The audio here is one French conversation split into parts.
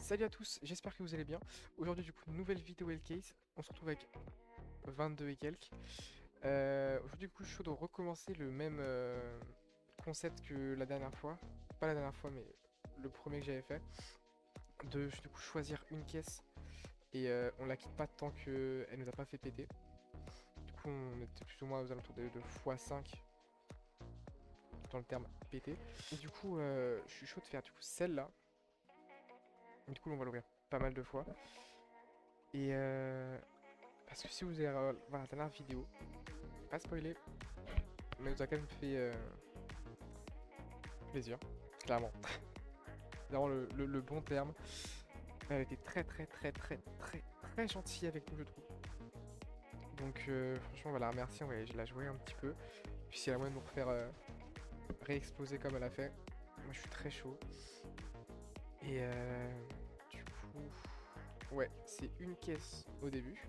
Salut à tous, j'espère que vous allez bien. Aujourd'hui, du coup, nouvelle vidéo Hellcase. On se retrouve avec 22 et quelques. Aujourd'hui, du coup, je suis chaud de recommencer le même concept que la dernière fois. Pas la dernière fois, mais le premier que j'avais fait. De du coup choisir une caisse et on la quitte pas tant qu'elle nous a pas fait péter. Du coup, on était plus ou moins aux alentours de x5 dans le terme péter. Et du coup, je suis chaud de faire du coup celle-là. Du coup, on va l'ouvrir pas mal de fois. Et parce que si vous avez voir la dernière vidéo, pas spoiler, mais nous a quand même fait plaisir, clairement. C'est vraiment le bon terme. Elle était très gentille avec nous, je trouve. Donc franchement, on va la remercier, je la jouer un petit peu. Puis si elle a moyen de nous refaire réexploser comme elle a fait, moi je suis très chaud. Et du coup, ouais, c'est une caisse au début.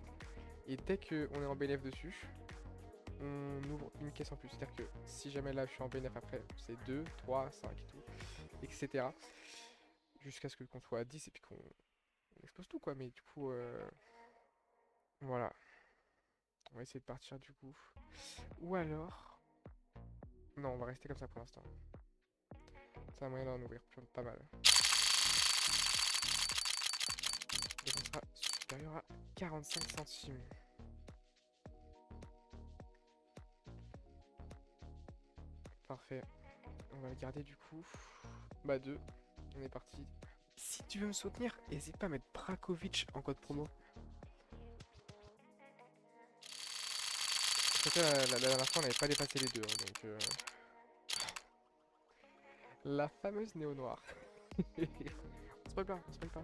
Et dès qu'on est en BNF dessus, on ouvre une caisse en plus. C'est-à-dire que si jamais là je suis en BNF après, c'est 2, 3, 5 et tout, etc. Jusqu'à ce qu'on soit à 10 et puis qu'on expose tout quoi. Mais du coup, voilà. On va essayer de partir du coup. Ou alors. Non, on va rester comme ça pour l'instant. Ça a moyen d'en ouvrir pas mal. Et on sera supérieur à 45 centimes. Parfait. On va le garder du coup. Bah 2. On est parti. Si tu veux me soutenir, n'hésite pas à mettre Brakovic en code promo. Parce que la dernière fois, on n'avait pas dépassé les deux. Hein, donc, la fameuse néo-noire. On spoil pas, on spoil pas.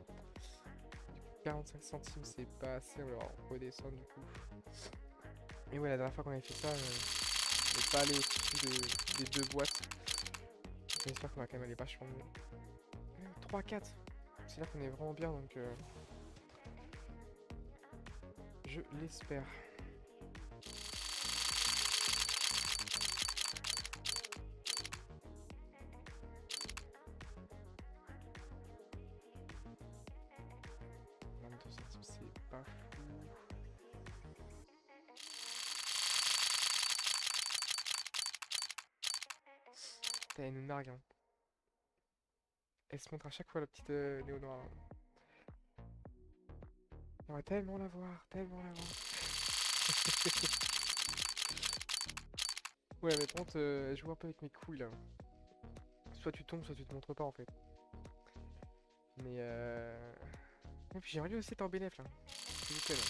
45 centimes, c'est pas assez. On va redescendre du coup. Et ouais, la dernière fois qu'on avait fait ça, on n'est pas allé au-dessus des deux boîtes. J'espère qu'on va quand même aller vachement mieux. Même 3-4. C'est là qu'on est vraiment bien, donc je l'espère. C'est pas fou. Putain, elle nous nargue. Hein. Elle se montre à chaque fois la petite Néo Noire. On va tellement la voir, tellement la voir. Ouais, mais par contre, je joue un peu avec mes couilles là. Soit tu tombes, soit tu te montres pas en fait. Mais et puis j'aimerais bien aussi être en bénéf là. S'il vous plaît là.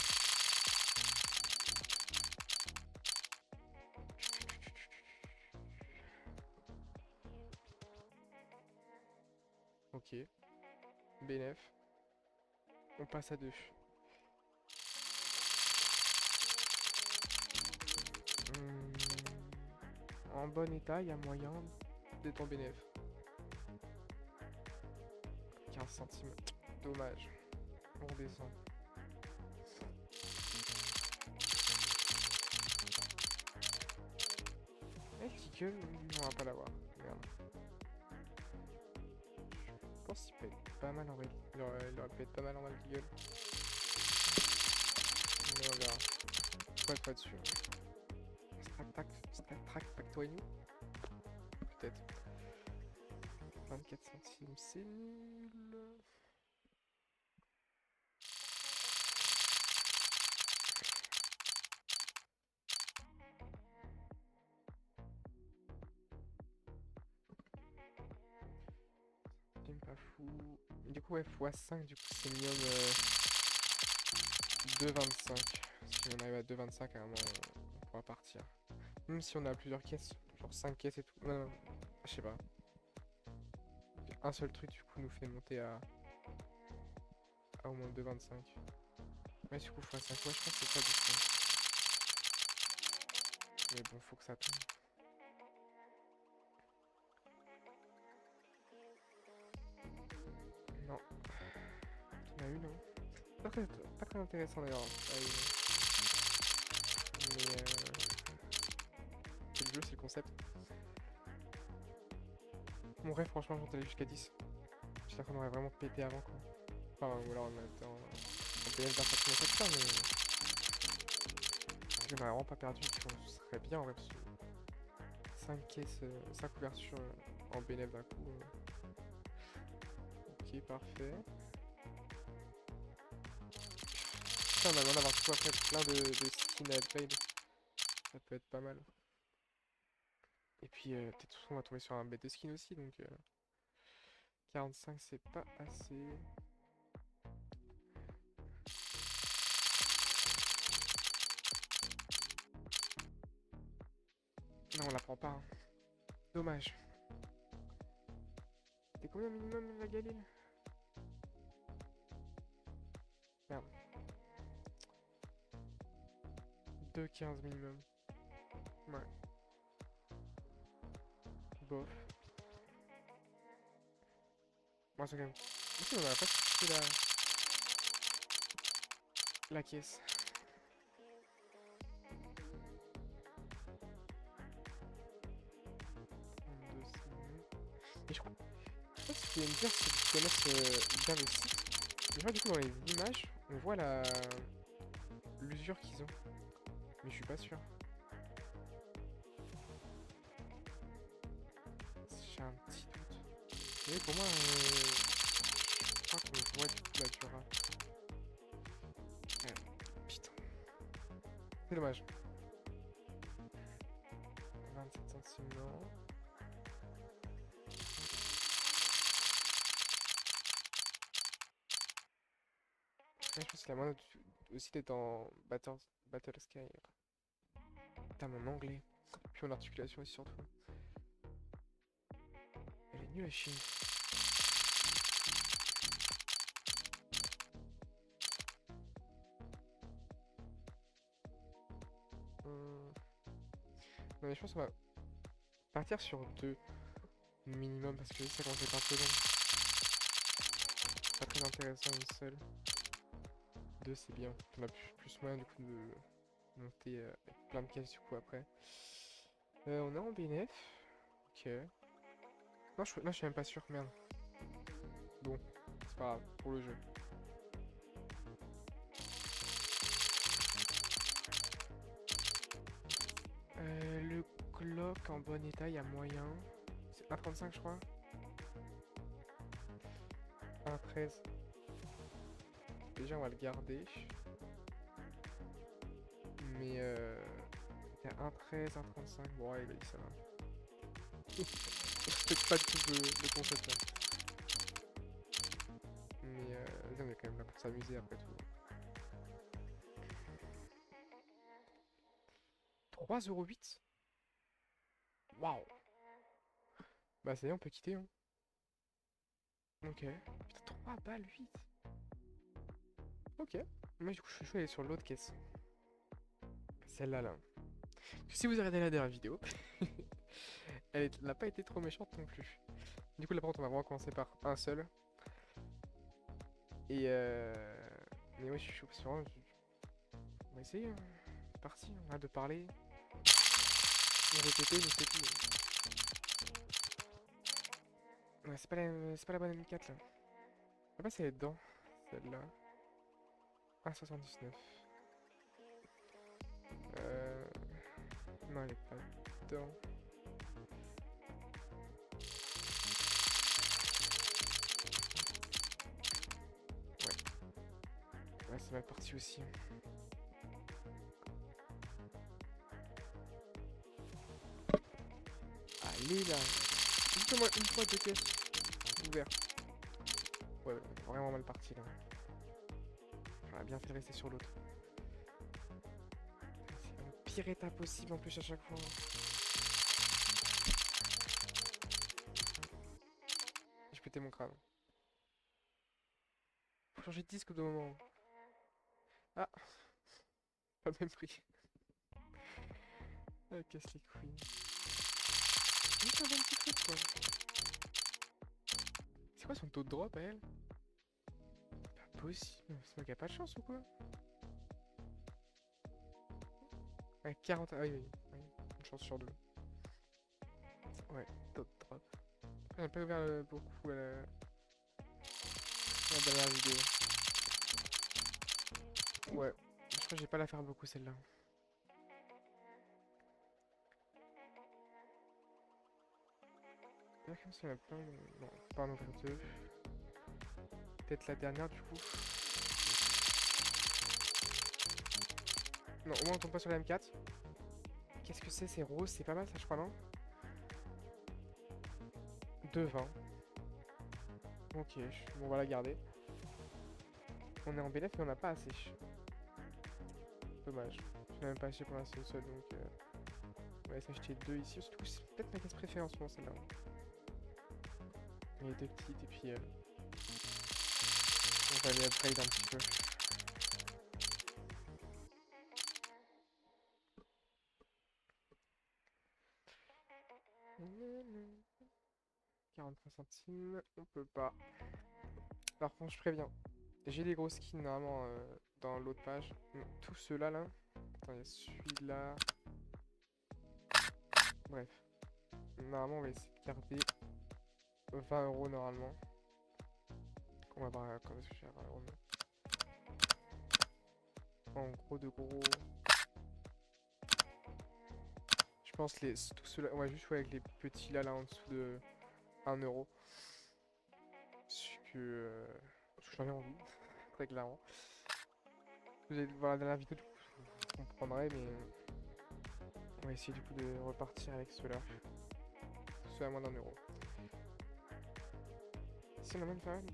Ok. BNF. On passe à 2. En bon état, il y a moyen d'être en BNF. 15 centimes. Dommage. On redescend. Eh, Tickle, on va pas l'avoir. Merde. Je pense qu'il peut être pas mal en vrai. Il aurait pu être pas mal en vrai, Tickle. Mais on verra. Faut être pas dessus. Stack Factory. Peut-être. 24 centimes, c'est nul. C'est pas fou. Du coup, ouais, x5, du coup, c'est minimum 2,25. Si on arrive à 2,25, à un moment, on pourra partir. Même si on a plusieurs caisses, genre 5 caisses et tout. Non, non, je sais pas. Un seul truc, du coup, nous fait monter à au moins 2,25. Ouais, du coup, x5, ouais, je pense que c'est ça, du coup. Mais bon, faut que ça tombe. Non. On a une, hein. Pas très intéressant d'ailleurs. Mais c'est le jeu, c'est le concept. Mon rêve, franchement, j'en allais jusqu'à 10. J'espère qu'on aurait vraiment pété avant quoi. Enfin, ou alors on était en BF d'un sacré secteur, mais j'aurais vraiment pas perdu, puis on serait bien en vrai, parce que 5 caisses, 5 ouvertures en BNF d'un coup. Ok, parfait. Putain, on a besoin d'avoir tout après plein de skins à upgrade. Ça peut être pas mal. Et puis peut-être on va tomber sur un bête de skin aussi, donc 45 c'est pas assez. Non, on la prend pas, hein. Dommage. C'était combien minimum la Galil? Merde. 2,15 minimum. Ouais. Bof. Moi, c'est quand même. Ici, on a pas skippé la caisse. Et je crois. Je sais pas si tu peux me dire si tu connais bien le site. Mais je crois du coup dans les images, on voit l'usure qu'ils ont. Mais je suis pas sûr. J'ai un petit doute. Mais pour moi, je crois qu'on voit du coup la Dura. Putain. C'est dommage. 27 centimes, non. Ouais, je pense que la moindre aussi d'être en Battle Sky. Putain, mon anglais. Puis mon articulation aussi surtout. Elle est nulle à chier. Non mais je pense qu'on va partir sur 2 minimum parce que ça commence à être un peu long. Pas très intéressant une seule. 2 c'est bien. On a plus moyen du coup de monter avec plein de cases du coup après. On est en BNF. Ok. Non, je suis même pas sûr, merde. Bon, c'est pas grave, pour le jeu. Le Glock en bon état, il y a moyen. C'est 1,35 je crois. 1,13. Déjà on va le garder. Mais il y a 1,13, 1,35. Bon ouais, ça va. Je respecte pas du tout le concept là. Mais vas-y, on est quand même là pour s'amuser après tout. 3,08 €. Waouh. Bah ça y est, on peut quitter hein. Ok. Putain, 3 balles 8. Ok. Moi du coup je suis chaud d'aller sur l'autre caisse. Celle-là là. Si vous regardez la dernière vidéo, elle n'a pas été trop méchante non plus. Du coup là par contre on va vraiment commencer par un seul. Et mais ouais je suis chaud parce que vraiment, on va essayer hein. C'est parti, on a de parler. On va répéter mais c'est tout. Ouais c'est pas la bonne M4 là. Je sais pas si elle est dedans. Celle-là. 1,79. Euh... Non elle est pas dedans. Ouais c'est mal parti aussi. Allez là. Dites-moi une fois deux caisses ouvertes. Ouais, vraiment mal parti là. J'aurais bien fait de rester sur l'autre. C'est la pire étape possible en plus à chaque fois. J'ai pété mon crâne. Faut changer de disque au bout d'un moment. Ah, pas le même prix. Elle casse les couilles. C'est un bon petit truc quoi. C'est quoi son taux de drop à elle? Pas possible. C'est moi qui a pas de chance ou quoi? Ouais, 40. Ah oui, oui, oui. Une chance sur deux. Ouais, taux de drop. Après, on n'a pas ouvert beaucoup La dernière vidéo. Ouais, je crois que j'ai pas la faire beaucoup celle-là. Là, comme ça, il y en a plein. Non, pas en ouvrir deux. Peut-être la dernière du coup. Non, au moins on tombe pas sur la M4. Qu'est-ce que c'est? C'est rose, c'est pas mal ça, je crois, non? 2,20. Ok, bon, on va la garder. On est en BLF mais on n'a pas assez. Dommage. Je n'ai même pas acheté pour l'instant une seule, donc on va s'acheter deux ici. Surtout, c'est peut-être ma caisse préférée en ce moment, celle-là. Elle est deux petites et puis on va les upgrade un petit peu. Mmh. 43 centimes, on peut pas. Par contre, je préviens. J'ai des gros skins normalement dans l'autre page. Tous ceux-là là. Attends, il y a celui-là. Bref. Normalement, on va essayer de garder 20 € normalement. On va voir quand est-ce que j'ai 20 €. En gros, de gros. Je pense tous ceux-là. On va juste jouer avec les petits là en dessous de 1 €. Parce que j'en ai envie, très clairement. Vous allez voir la dernière vidéo, du coup, vous comprendrez, mais on va essayer du coup de repartir avec ceux-là. Ceux à moins d'1 €. Si on a même pas mal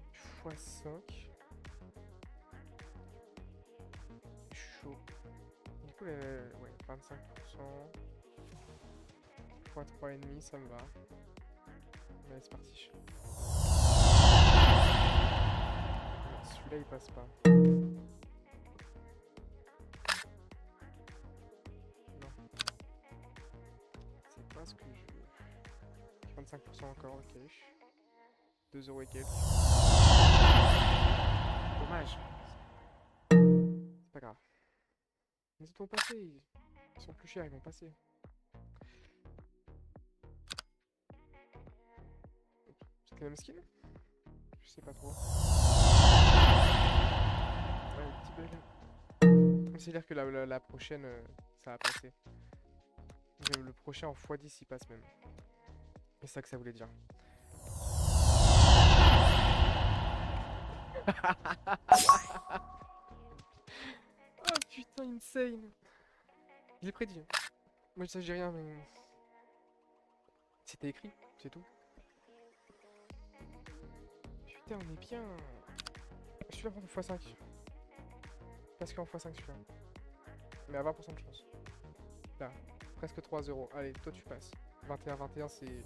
x5. Chaud. Du coup, ouais, 25%. x3,5, ça me va. Allez, c'est parti. Celui-là, il passe pas. Non. C'est pas ce que je veux. 25% encore, ok. 2 € et quelques. Dommage. C'est pas grave. Les autres vont passer. Ils sont plus chers, ils vont passer. C'est le même skin? Je sais pas trop. Ouais, petit bug. C'est-à-dire que la prochaine, ça va passer. Le prochain en x10 il passe même. C'est ça que ça voulait dire. Oh putain, insane. Il est prédit. Moi je sais, j'ai rien, mais... C'était écrit, c'est tout. Putain, on est bien. Je suis là pour x5. Parce qu'en x5 celui-là. Mais à 20% de chance. Là, presque 3 €. Allez, toi tu passes. 21-21 c'est...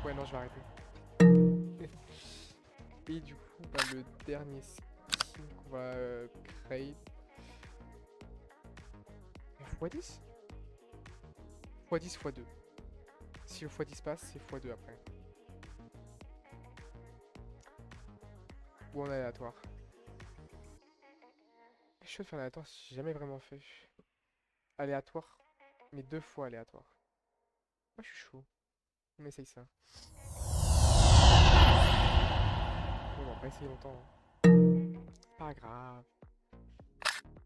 Ouais non, je vais arrêter. Et du coup, bah, le dernier skin qu'on va créer... x10 x10 x2. Si le x10 passe, c'est x2 après. Ou en aléatoire. Je suis de faire aléatoire, j'ai jamais vraiment fait. Aléatoire, mais 2 fois aléatoire. Moi je suis chaud. On essaye ça. Bon, on va pas essayer longtemps. Hein. Pas grave.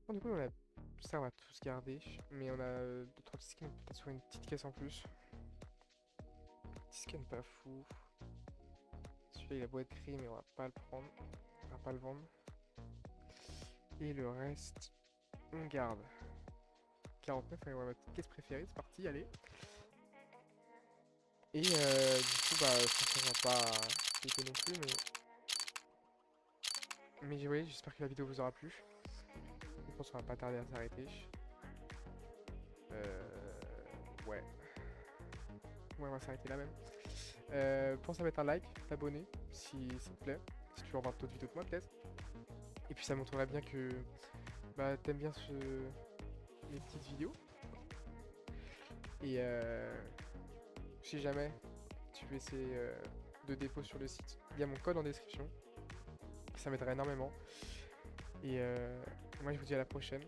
Bon, du coup, ça, on va tous garder. Mais on a 2-3 skins, peut-être sur une petite caisse en plus. Petit skin pas fou. Celui-là, il a beau être gris, mais on va pas le prendre. On va pas le vendre. Et le reste, on garde. 49, allez, on va mettre caisse préférée, c'est parti, allez. Et du coup, bah, franchement, pas été non plus, mais ouais, j'espère que la vidéo vous aura plu. Je pense qu'on va pas tarder à s'arrêter. Ouais. Ouais, on va s'arrêter là même. Pense à mettre un like, t'abonner, si ça te plaît. Si tu veux revoir d'autres vidéos de moi, peut-être. Et puis ça montrerait bien que bah, t'aimes bien les petites vidéos. Et si jamais tu veux essayer de dépôt sur le site, il y a mon code en description. Ça m'aiderait énormément. Et moi je vous dis à la prochaine.